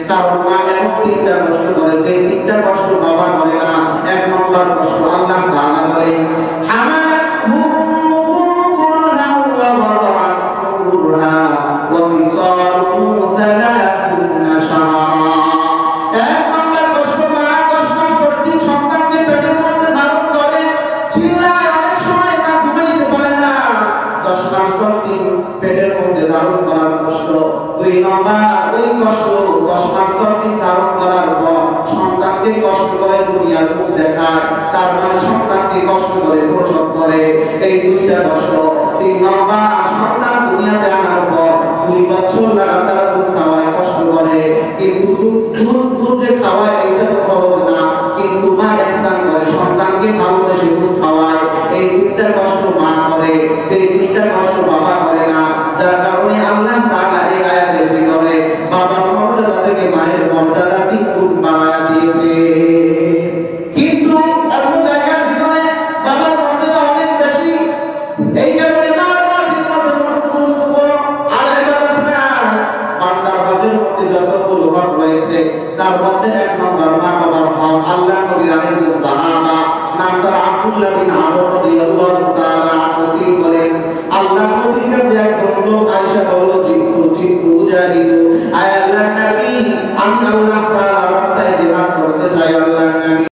কারণ মা এমন তিনটা কষ্ট করে, যে তিনটা কষ্ট বাবা করে না। এক নম্বর কষ্ট আল্লাহ তাআলা বলেন, হামালাতহু কুরহা ওয়া ওয়াদাআতহু কুরহা ওয়া ফিসালুহু 30 শাহরা। এক নম্বর কষ্ট মা 10 মাস প্রতি সন্তানকে পেটের মধ্যে ধারণ করে, চিল্লায়, অনেক সময় মা ঘুমাইতে পারে না। 10 মাস প্রতি পেটের মধ্যে ধারণ করার কষ্ট। দুই নম্বর ওই কষ্ট 10 মাস প্রতি ধারণ করার পর সন্তানকে কষ্ট করে দুনিয়ার মুখ দেখায়, তার মানে সন্তানকে কষ্ট করে প্রসব করে, এই দুইটা কষ্ট। 3 নম্বর সন্তান দুনিয়াতে আনার পর 2 বছর লাগাতার দুধ খাওয়ায়, কষ্ট করে, কিন্তু দুধ যে খাওয়ায় এটা তো সহজ না, কিন্তু মা ইহসান করে, সন্তানকে ভালোবেসে দুধ খাওয়ায়। এই তিনটা কষ্ট মা করে, যে তিনটা কষ্ট বাবা করে না। যার কারণে আল্লাহ তাআলা এই আয়াতের ভিতরে বাবার মর্যাদা থেকে মায়ের মর্যাদা 3 গুণ বাড়ায় দিয়েছে। কিন্তু অন্য জায়গার ভিতরে বাবার মর্যাদা অনেক বেশি। এই কারণে বাবার খিদমতের মতো গুরুত্ব আর ইবাদত না। বান্দার হকের মধ্যে যতগুলো হক রয়েছে তার মধ্যে 1 নম্বর মা বাবার হক। আল্লাহ নবী আলাইহিস সালাম নাম তার আব্দুল্লাহ বিন আমর রাদিয়াল্লাহু